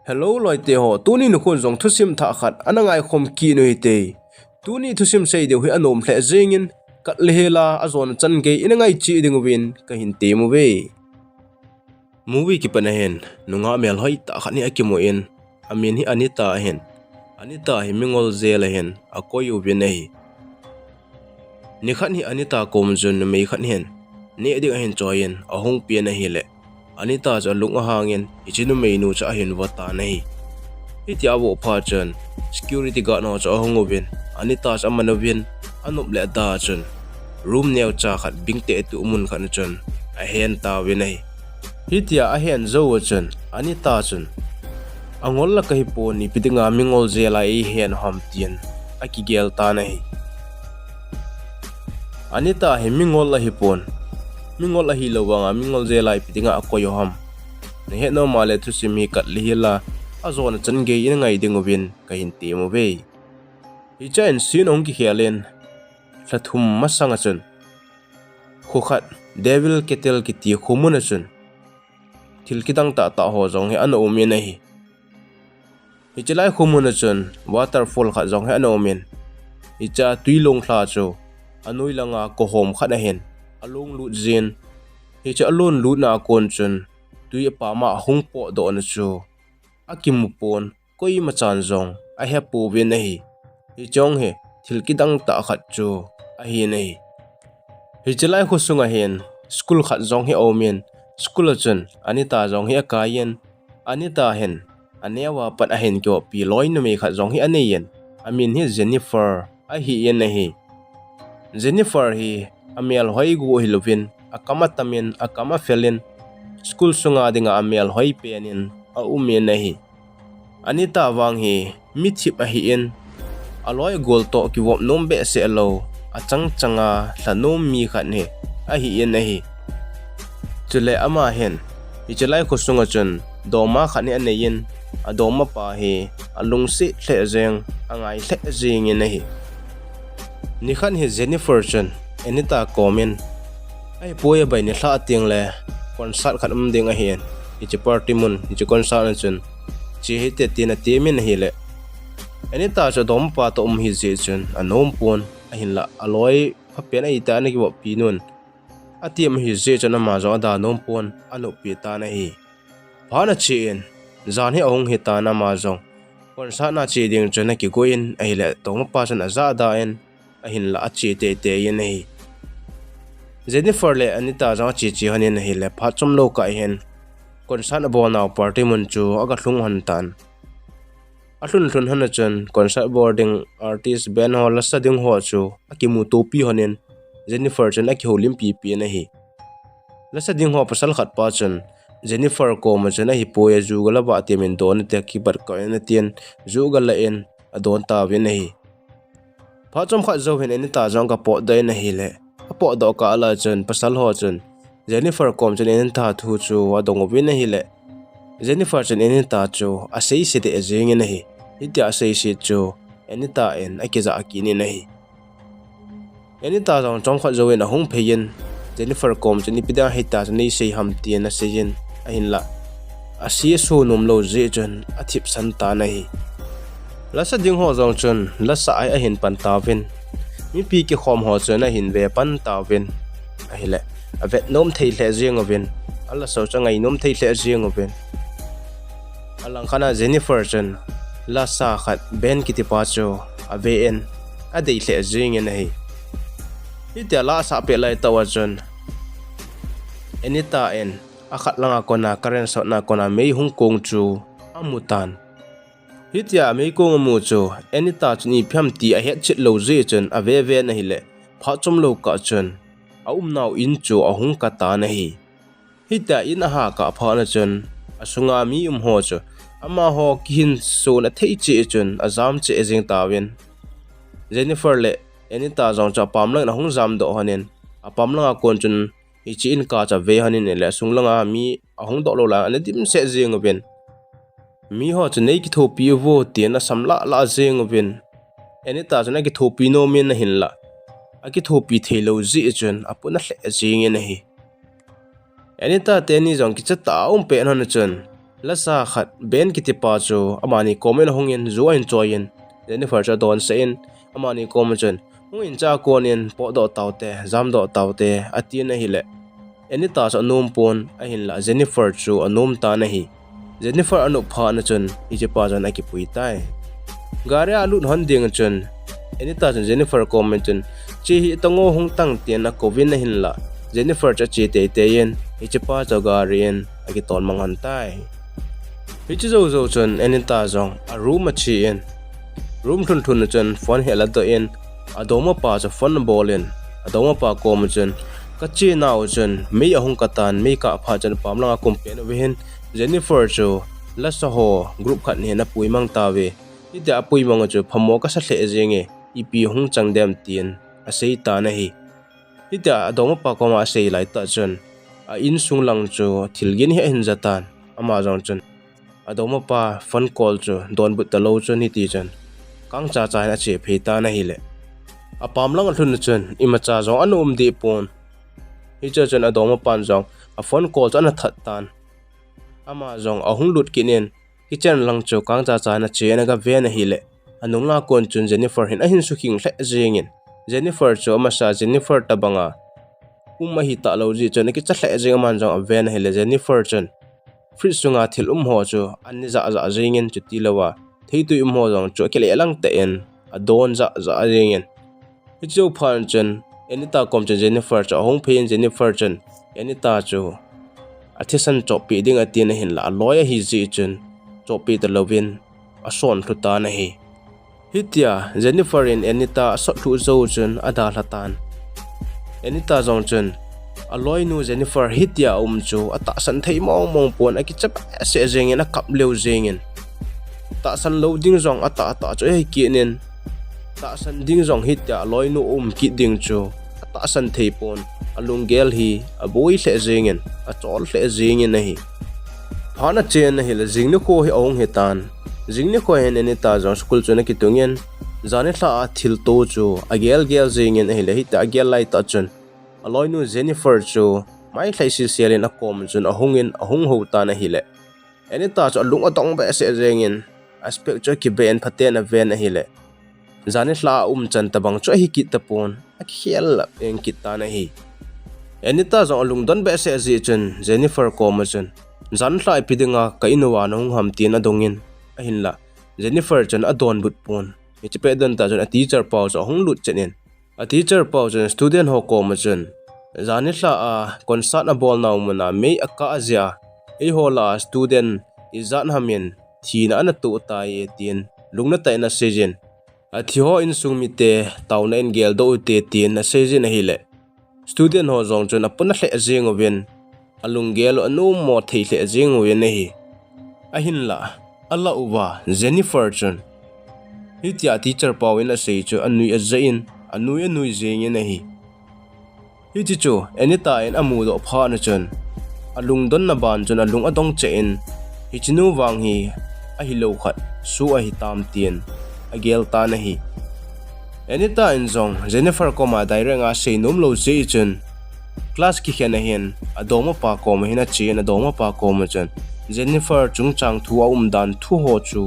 Hello loite ho tuni nu khon zong thusim tha khat anangai khom ki no hite tuni thusim sei deu hi anom hle zengin kat lehela azon chan ge inangai chi dingwin ka hin te mu ve movie ki panahen nunga mel hoi ta khani akimo in amin hi anita hi mingol zela hen akoyu vinai ni khan hi anita kom jun me khan hen ne ding hen choyen ahong pian hi le Anita cha lunga hangin ichinu meinu cha hin wata nei itia wo pha chen security guard no cha hongobin Anita cha manovin anup le da chen room neu cha khat bingte tu mun khan chen a hen ta winai itia a hen zo chen Anita chen angol la kai po ni pidinga mingol zela e hen ham tien akigel ta nei Anita he mingol la hipon mingol la hilowanga mingol zelai pitinga akoyo ham ne he no male thu simi kat lihila azona change in ngai dingobin ka hin te mo ve hi chain sin ong ki khelen thlathum masanga chun khokhat devil ketel ki ti khumuna chun thil kidang ta ho jong he an omi nei hi chalai khumuna chun waterfall kha jong he an omin hi cha tuilong thla chu anui langa ko hom khana hen along lu zin hi cha alon lu na kon chun tui pa ma hung po do na chu akim pon koi ma chan jong a he pu ve nei hi chong he thilki dang ta khat chu a hi nei hi chalai khu sunga hen school khat jong he omen school chun Anita jong he ka yen Anita hen anewa pat a hen kyo pi loi na me khat jong he aneyen amin hi Jennifer a hi yen nei Jennifer hi amel hoi gu hilovin akama tamin akama felin school sunga dinga amel hoi penin a umen nahi Anita wang hi mithip a hi in aloi gol to ki wop nom be se lo achang changa thanom mi khan he a hi in nahi chule ama hen ichelai ko sunga chun dongma khani aneyin a dongma pa hi alung si hle zeng angai hle zing in nahi ni khan hi Jennifer chun Anita komen ai poya bai ni thla tiang le concert khat ding a hian ichi party mun ichi concert chun chi hite tina temin hi le Anita cha dom pa to hi je chun anom pon a hin la aloi phapen ai ta na ki wo pi nun atiam hi je chana ma zo da nom pon anu pi ta na hi phana chi in zan hi ong hi ta na ma zo concert na chi ding chana ki goin ai le dom pa chan za da en a hin la chi te te yin hi Jennifer le Anita jang chi chi hanin hi le pha chom lo ka hen concert bona party mun chu aga thlung han tan ahlun hlun hana chan concert boarding artist ben hall la sading ho chu akimu topi hanin Jennifer chan aki holim pi pi na hi la sading ho pasal khat pa chan Jennifer ko ma chan hi poya ju gala ba temin don te ki bar ka na tien ju gala en adon ta ve na hi pha chom kha zo hen Anita jang ka po dai na hi le po do ka ala chen pasal ho chen Jennifer kom chen en ta thu chu wa dong win hi le Jennifer chen en ta chu a sei se de jeng en hi itia sei se chu Anita en akiza akini nei Anita jong chong kha zo en hong pheyin Jennifer kom chen ipida hita nei sei ham ti na seyin a hin la a si so nom lo je chen a thip san ta nei la sa ding ho jong chen la sa ai a hin pan ta vin mi pi ki khom ho chana hin ve pan ta vin a hile a vet nom thei hle jeng ovin ala so changai nom thei hle jeng ovin alang khana Jennifer chen la sa khat ben ki ti pa cho a ve en a dei hle jeng en hi itia la sa pe lai tawa chen Anita en a khat langa kona karen so na kona mei hung kong chu amutan hitia me ko mu chu Anita chni pham ti a het chit lo je chen a ve ve na hi le pha chom lo ka chen a naw in chu a hung ka ta na hi hitia in a ha ka pha na chen a sunga mi ho chu ama ho kin so na thei chi chen a jam che jeng ta wen Jennifer le Anita jong cha pam lang na hung jam do hanen a pam lang a kon chen hi chi in ka cha ve hanin le sung lang a mi a hung do lo la an dim se jeng ben mi ho chunei ki thopi vo tiana samla la jeng vin Anita chana ki thopi no men na hin la aki thopi thelo ji chen apuna hle jeng en hi Anita te ni jong ki cha ta pe na chen lasa khat ben kitipa chu amani komen hongin zuain choin Jennifer cha don sein amani komchen hungin cha konin po do taute zam do taute atin na hile enita sa num pon ahin la Jennifer chu anum ta na hi Jennifer anu pha na chun ije pa jan aki puitai gare alut hon ding chun enita jan Jennifer komchen chi hi tango hung tang tian na covid na hin la Jennifer cha chi te te yen ije pa cha garian aki ton mangan tai hichi zo zo chun enita jong a room a chi en room thun thun chun phone hela do en adoma pa cha phone bolin adoma pa kom chun ka chi naw chun me ahung katan me ka pha chan pamlanga kompen vehin Jennifer chu la sa ho group khat ne na puimang tawe ida puimang chu phamo ka sa hle jenge ipi hung changdem tin a sei ta na hi ida adoma pa ko ma sei lai ta chun a in sung lang chu thilgin he hin jatan ama jong chun adoma pa phone call chu don but talo chu ni ti chan kang cha cha na che pheita na hi le a pamlang thun chun ima cha jong anum di pon hi cha chan adoma pan jong a phone call chu na that tan ama jong ahung lut kinin kitchen lang chu kang cha cha na che na ga ve na hi le anung la kon chun Jennifer hin a hin su king hle jengin Jennifer chu ama sa Jennifer tabanga hi ta lo ji chun ki cha hle jeng man jong a ve na hi le Jennifer chun free sunga thil ho chu anni za za jengin chu ti lawa theitu ho jong chu kele lang te en adon za za jengin hi chu phan chun enita kom chen Jennifer chu hong phein Jennifer chun enita chu athisan chopi ding atin hin la loya hi ji chun chopi te lovin a son thuta na hi hitia Jennifer in enita so thu zo chun ada latan enita jong chun Aloinu Jennifer hitia chu ata san thei mong pon aki chap se jengin a kap leu jengin ta san loading jong ata chu he kinin ta san ding jong hitia Aloinu ki ding chu ata san thei pon alungel hi a boi hle jengin a chol hle jengin hi phana chen hi le jingni ko hi ong hetan jingni ko hen enita jong school chu na kitungen zane thla thil to chu agel gel jengin hi le hitia agel lai ta chun Aloinu Jennifer chu mai thlai si sialin a kom chun a hung ho ta na hi le enita chu lung atong ba se jengin aspect chu ki ben phaten a ven a hi le zane thla chan tabang chu hi ki tapon a khel eng ki ta na hi enita jong lung don ba se ji chun Jennifer kom chun zan thla ipidinga kainwa na hung ham tin adongin a hin la Jennifer chun adon but pon ichipe don ta chun a teacher pau chu hung lut chenin a teacher pau chun student ho kom chun zani thla a concert na bol naw muna me aka azia ei hola student izan hamin thina ana tu ta ye tin lungna ta na sejin a thiho in sungmi te tauna en gel do te tin na sejin hi le student ho jong chun apuna hle ajeng oven alung gel anu mo thei hle ajeng oven hi a hin la alla uwa Jennifer chun hitia teacher pau in a sei chu anui azain anui jeng hi hiti chu enita en amu do pha na chun alung don na ban chun alung adong chen hichinu wang hi a hi lo khat su a hi tam tien agel ta na hi enita en zong Jennifer koma dairenga seinum lo je chun class ki khena hen adoma pa kom hina chen adoma pa kom chun Jennifer chungchang thu dan thu ho chu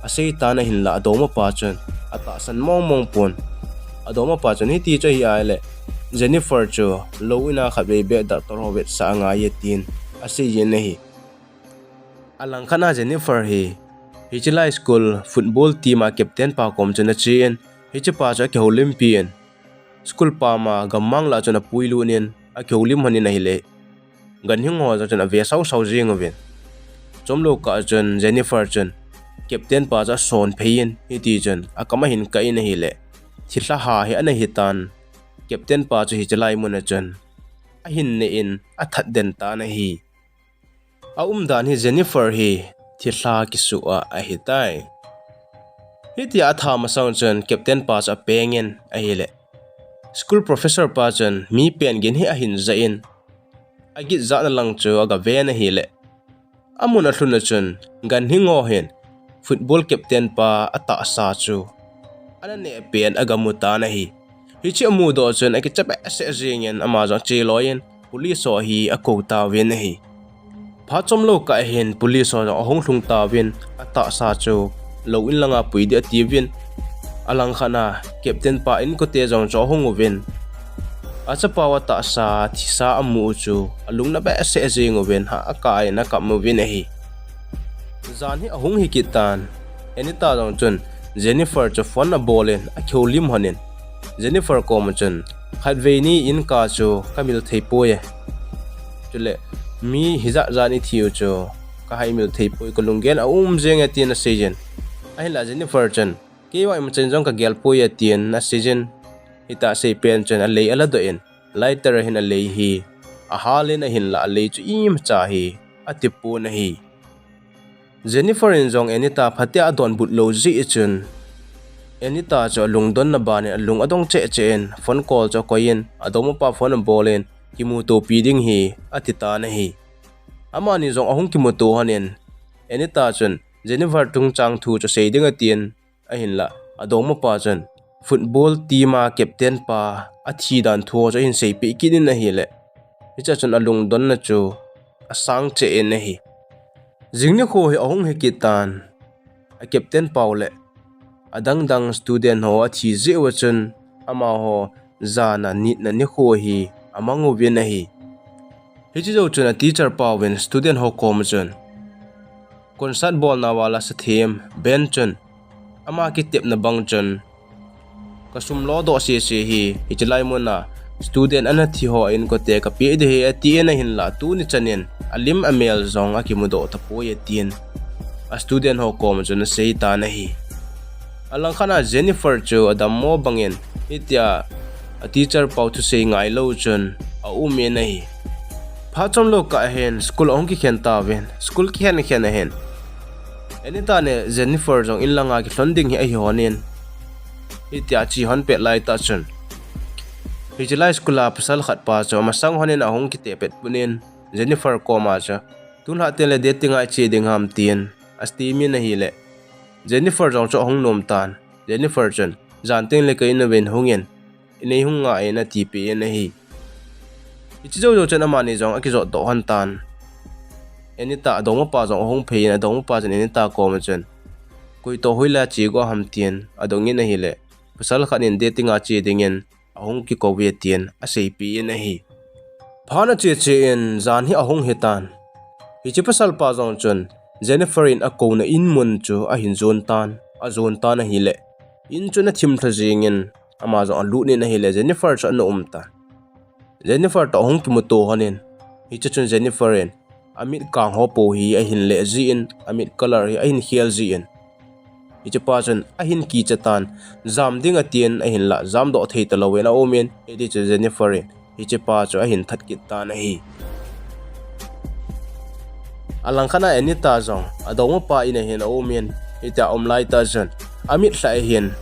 asei ta na hin la adoma pa chun ata san mong pon adoma pa chun hi ti chu hi ai le Jennifer chu loina khabe be da torowet sa nga yetin ase yen hi alang khana Jennifer hi hichila school football team a captain pa kom chuna chen hichpa cha ke olympian school pa ma gamang la chuna puilunin a ke olim hanin hi le ganhing ho chuna ve sau jing oven chomlo ka chun Jennifer chun captain pa cha son phein hi ti chun akama hin ka in hi le thilha ha hi ana hitan captain pa chu hi chalai mun chan a hin ne in a that den ta na hi a dan hi Jennifer hi thilha kisu a hi tai hi ti atha ma sang chan captain pa cha pengen a hi le school professor pa chan mi pen gen hi a hin za in a gi za na lang chu aga ve na hi le amuna thuna chun gan hingo hen football captain pa ata sa chu ana ne pen aga muta na hi hichi amu do chun aki chap se jingen ama jang che loyen police so hi a ko ta ven hi pha chom lo ka hen police ho hong thlung ta win ata sa chu lo in langa pui de ti win alang khana captain pa in ko te jong cho hong win acha pawa ta sa thisa amu chu alung na ba se jing win ha akai na kam win hi zan hi ahung hi kitan enita jong chun Jennifer cho phone a bolen a kholim hanin Jennifer ko ma chun khatveini in ka chu kamil theipoye chule mi hiza zani thiu chu ka hai mil theipoi ko lungen a jeng atin a season ai la Jennifer chan ke wa im chen jong ka gel poi atin na season ita sei pen chan a lei ala do in lighter hin a lei hi a halin a hin la lei chu im cha hi atipu na hi Jennifer in jong enita phatia don but lo ji chun enita cho lungdon na bani lung adong che chen phone call cho koin adom pa phone bolen kimu to piding hi atita na hi amani jong ahung kimu to hanen enita chun Jennifer tung chang thu cho seiding atien ahin la adom pa chun football team a captain pa athi dan thu cho in sei pi kinin na hi le icha chun alung don na chu asang che en na hi jingni kho hi ahung he kitan a captain paule adang dang student ho athi je wachun ama ho zana nit na ni kho hi amangu win na hi hichi jo chuna teacher pawin student ho kom chun concert ball na wala sa theme ben chun ama ki tip na bang chun kasum lo do se hi hichilai mo na student ana thi ho in ko te ka pi de he ati na hin la tu ni chanin alim amel zong a kimudo ta po ye tin a student ho kom chun sei ta na hi alang khana Jennifer chu adam mo bangin itya a teacher pau to sei ngai lo chun a ume na hi pha chom lo ka hen school ong ki khen ta wen school ki hen hen enita ne Jennifer jong in langa ki hlonding hi a hi honin itya chi hon pe lai ta chun hijilai school a pasal khat pa cho masang honin a hong ki te pet punin Jennifer ko ma cha tun ha tele dating a chi ding ham tin asti mi na hi le Jennifer jong cho hong nom tan Jennifer chun jan ting le kai na wen hongin inei hung nga e na ti pe na hi ichi jo chen amani jong a ki zo do han tan enita adoma pa jong hong phe na adoma pa chen enita ko ma chen koi to hoila chi go ham tin adongi na hi le pasal khanin dating a chi dingin ahong ki ko we tin a sei pi na hi phana che en zan hi ahong hetan ichi pasal pa jong chun Jennifer in a ko na in mun chu a hin zon tan a hi le in chu na thim tha jingin ama zo lu ni na hi le Jennifer cha na ta Jennifer to hong ki mu to hanin hi chu chun Jennifer in amit kang ho po hi a hin le ji in amit color hi a hin hial ji in hi chu pa chun a hin ki chatan zam ding a tien a hin la zam do thei ta lo we na omen edi chu Jennifer in hi chu pa chu a hin that ki ta na hi alang khana enita jong adong pa ina hen omen ita omlai ta jan amit hlai hen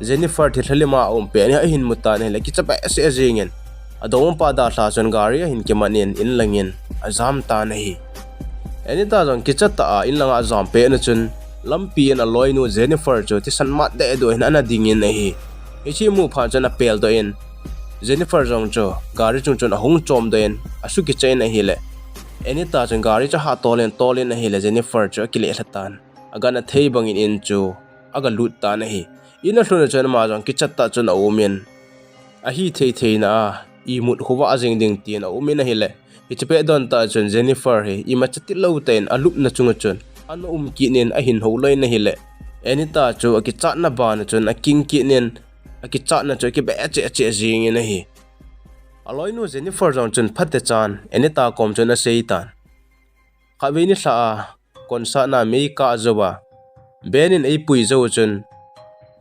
Jennifer thilhalima pe ni hin mutan he laki chapa se jingen adong pa da hla jan gari hin kemanin in langin azam ta na hi enita jong kichata a in langa azam pe na chun lampi en Aloinu Jennifer cho ti sanmat de do hin ana dingin na hi ichi mu pha jan apel do in Jennifer jong cho gari chung chun ahung chom do in asu ki chain na hi le enita jong gari cha ha tolen na hi le Jennifer cho kile hlatan agana thei bangin in chu aga lut ta na hi ina hluna chen ma jong kichata chun a omen a hi thei na I mut huwa ajing ding tin a omen na hi le ichpe don ta chun Jennifer he I ma chati lo ten a lup na chunga chun an ki nen a hin ho loi na hi le enita chu a ki chat na ba na chun a king ki nen a ki chat na chu ki be che jing na hi Aloinu Jennifer jong chun phatte chan enita kom chun a seitan khaveini hla a konsa na me ka zowa benin ei pui zo chun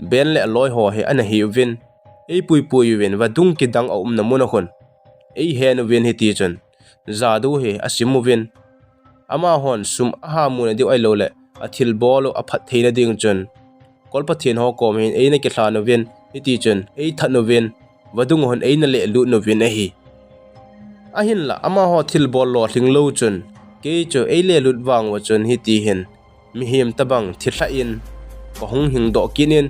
ben le loi ho he ana hi win ei pui win wa dung ki dang om na mona khon ei hen win hi ti chun zadu he asimu win ama hon sum ha mu na di ai lo le a thil bolo a phat theina ding chun kolpa thin ho kom hin ei na ki thla no win hi ti chun ei that no win wadung hon ei na le lu no win a hi ahin la ama ho thil bol lo thling lo chun ke cho ei le lut wang wa chun hi ti hin mi him tabang thila in ko hung hing do kinin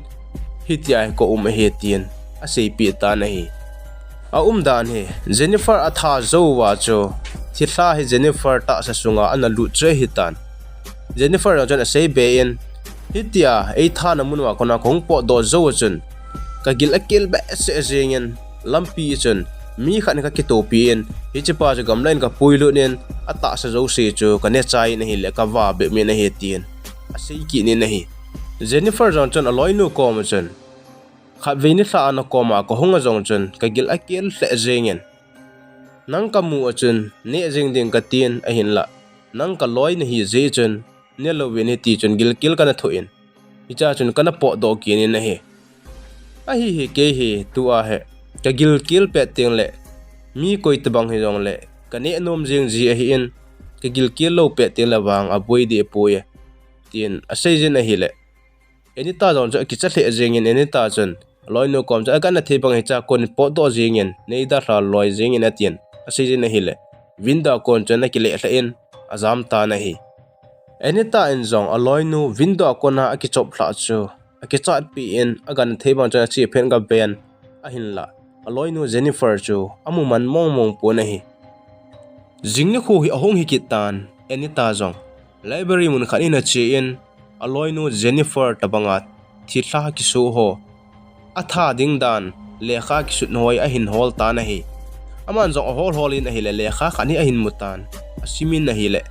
hi ti ai ko he tin a sei pi ta na hi a dan he Jennifer atha zo wa cho Thilha hi Jennifer ta sa sunga ana lu tre hitan Jennifer ron a sei be in hitia ei tha na munwa kona khong po do zo chun ka gil akil ba se zingen lampi chun mi khan ka kitopi in hi chipa ja gamlain ka puilu nen ata sa zo se chu ka ne chai na hi le ka wa be me na he tin a sei ki ni na hi Jennifer ron Aloinu ko ma chun kha veini tha ana ko ma ko honga jong chun ka gil akil le zingen nang ka mu chun ne jing ding ka tin a hin la nang ka loi na hi je chun ne lo wen ti chun gil kil kana thoin icha chun kana po do ki ni na he a hi ke hi tu a he ka gil kil pe ting le mi koi tabang hi jong le ka ne nom jing ji a hi in ka gil kil lo pe ting la wang a boi de poye tin a sei jin a hi le eni ta jong ki cha le jing in eni ta chun Aloinu kom cha kana the bang hi cha kon po do jing in nei da ra loi jing in a tin a sei jin a hi le winda kon chun na ki le hla in azam ta na hi Enita in zong Aloinu window akona aki chop hla chu aki chat pi in agan thebang cha chi phen ga ben a hin la Aloinu Jennifer chu amuman mong po na hi jingni khu hi ahong hi kitan Enita zong library mun khanina chi in Aloinu Jennifer tabanga Thilha kisoh ho atha ding dan lekha ki sut noi a hin hol ta na hi aman zong hol in a hi le lekha khani a hin mutan asimin na hi le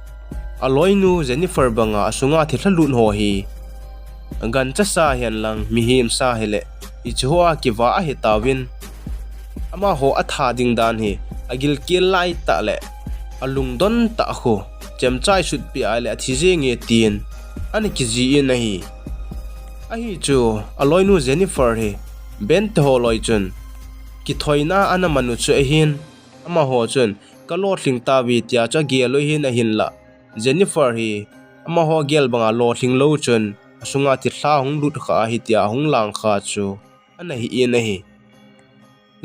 Aloinu Jennifer banga asunga Thilha lut ho hi gan cha sa hian lang mi him sa hele ichua ki wa a hi tawin ama ho atha ding dan hi agil kil lai ta le alung don ta kho chem chai sut pi ale athi je nge tin ani ki ji in na hi a hi chu Aloinu Jennifer hi ben to ho loi chun ki thoina ana manu chu hin ama ho chun ka lo thling ta wi tia cha ge lo hin a hin la Jennifer hi ama ho gel banga lo thing lo chun asunga Thilha hung lut kha hi tia hung lang kha chu ana hi in hi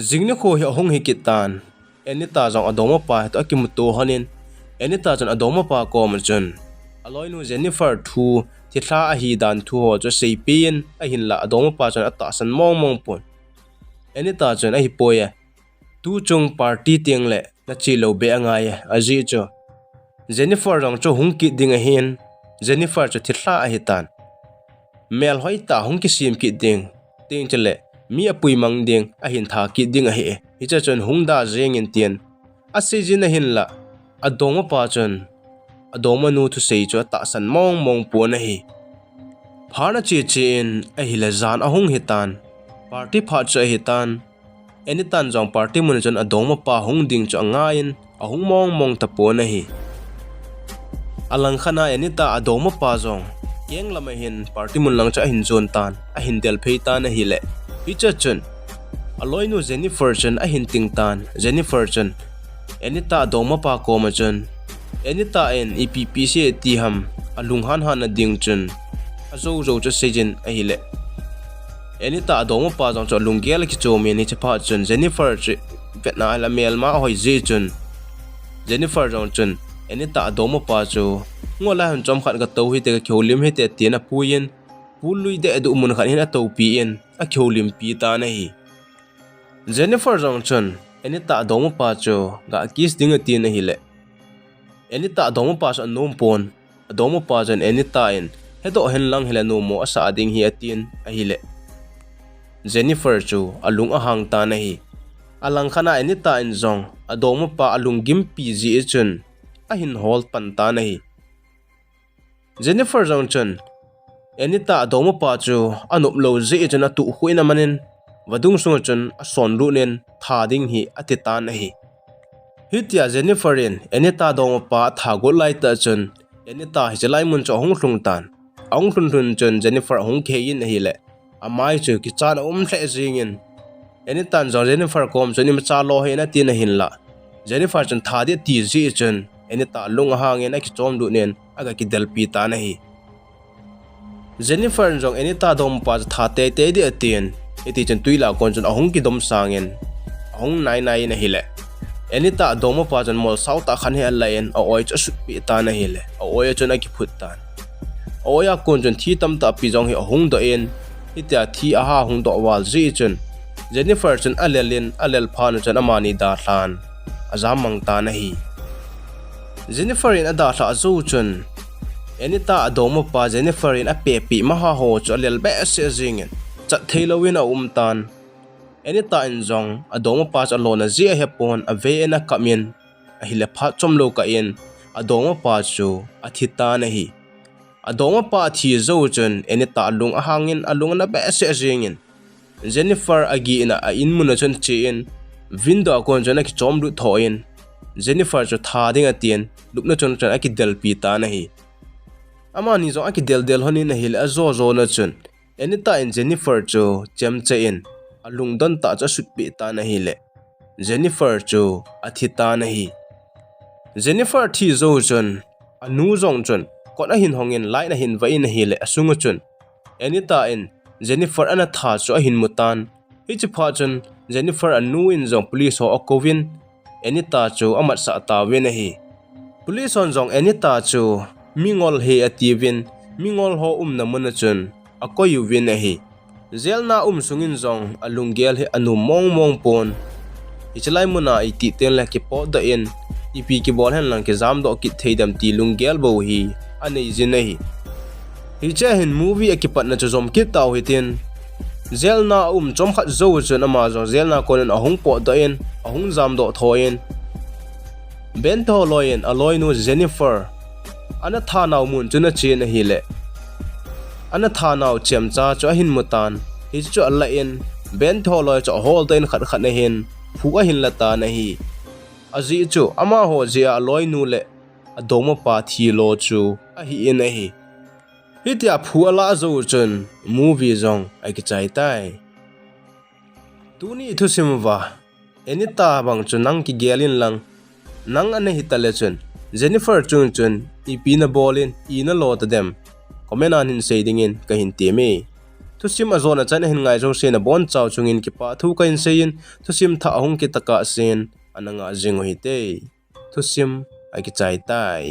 jingni kho hi hung hi kitan Enita jong adoma pa to akimuto hanin Enita jan adoma pa ko ma chun Aloinu Jennifer thu Thilha a hi dan thu ho cho sei pin a hin la adoma pa chan ata san mong pon Enita chan a hi poya tu chung party ting le na chi lo be anga ya aji cho Jennifer rong cho hung ki ding a hin Jennifer cho Thilha a hitan mel hoi ta hung ki sim ki ding ting chele mi apui mang ding a hin tha ki ding a he icha chon hung da jeng in tien a se jin a hin la adoma pa chon adoma nu thu sei cho ta san mong po na hi phana chi in a hi la zan a hung hitan party pha cha hitan Enitan jong party mun chon adoma pa hung ding cho ngain a hung mong ta po na hi alang khana Enita adoma pa jong yeng lama hin party mun lang cha hin zon tan a hin del phei tan a hi le picha chun Aloinu Jennifer chun a hin ting tan Jennifer chun Enita adoma pa ko ma chun Enita en EPPC ti ham alung han na ding chun azo cha sejin a hi le Enita adoma pa jong cho lunggel ki chomi ni cha pa chun Jennifer vetna la mel ma hoi je chun Jennifer jong chun Enita adoma pa chu ngola han chom khat ga to hi te ka kholim he te tiana puin pului de du mun khan hin a to pi in a kholim pi ta na hi Jennifer jong chun Enita adoma pa chu ga kis ding a tin a hi le Enita adoma pa sa nom pon adoma pa jan Enita in hedo hen lang hela no mo asa ding hi atin a hi le Jennifer chu alung a hang ta na hi alang khana Enita in zong adoma pa alung gim pi ji chun a hin hol pan ta na hi Jennifer jong chun Enita adoma pa chu anup lo ji chun a tu huina manin wadung sung chun a son lu nen tha ding hi atita na hi hitia Jennifer in Enita adoma pa tha go lai ta chun Enita hi chalai mun cho hong hlung tan ong hlun chun Jennifer hong khe in hi le amai chu ki chan hle jing in Enita jong Jennifer kom chun im cha lo he na tin hin la Jennifer chun tha de ti ji chun Enita lung hangin a ki chom du nen aga ki del pi ta na hi Jennifer jong Enita dom pa tha te de atin iti chen tuila kon chun ahong ki dom sangin ahong nai na hi le Enita dom pa chun mol sau ta khan he lain a oi cha su pi ta na hi le a oi chun a ki phut tan oya kon chun thi tam ta pi jong hi ahong do en itia thi a ha hung do wal ji chun Jennifer chun alel phan chun amani da hlan azam mang ta na hi Jennifer in ada tha zo chun enita adoma pa Jennifer in a pepi maha ho chu lel be se zingen chat Thilha win a tan enita in zong adoma pa cha lona zia hepon a ve ena kamin a hile pha chomlo ka in adoma pa chu athita na hi adoma pa thi zo chun enita lung a hangin alung na be se zingen Jennifer agi ina a in muna chun chi in window kon chuna ki chom lu tho in Jennifer chu tha ding atien lukna chun chun aki del pi ta na hi ama ni zo aki del honi na hil a zo zo na chun enita in Jennifer chu chem che in alung don ta cha sut pi ta na hi le Jennifer chu athita na hi Jennifer thi zo chun anu zong chun kon a hin hongin lai na hin vai na hi le asunga chun enita in Jennifer ana tha chu a hin mutan hi chi pha chun Jennifer anu in zong police ho akovin enita chu amat sa ta we na hi police on zong enita chu mingol he ativin mingol ho na mun chun akoyu win na hi zelna sungin zong alunggel he anu mong pon ichlai muna iti ten la ki po da in ipi ki bol han lang ki zam do ki theidam ti lunggel bo hi anei jin na hi hi cha hin movie akipat na chu zom ki taw hi tin zelna chom khat zo chun ama zo zelna konen ahung po da in ahung zam do thoin bento loyen Aloinu Jennifer ana tha naw mun chuna che na hi le ana tha naw chem cha cho hin mutan hi chu alla in bento loy cho hol ten khat khat na hin phu a hin la ta na hi azi chu ama ho zia Aloinu le adoma pa thi lo chu a hi in a hi hitia phu ala zo chun movie zong ai ki chai tai tuni thu simwa enita bang chu nang ki gelin lang nang ane hitale chun Jennifer chun ipi na bolin ina lo ta dem comment an hin saying in ka hin teme thu sim azona chan hin ngai jong se na bon chaw chungin ki pa thu ka in sein thu sim tha ahung ki taka sen ananga jingo hi te thu sim ai ki chai tai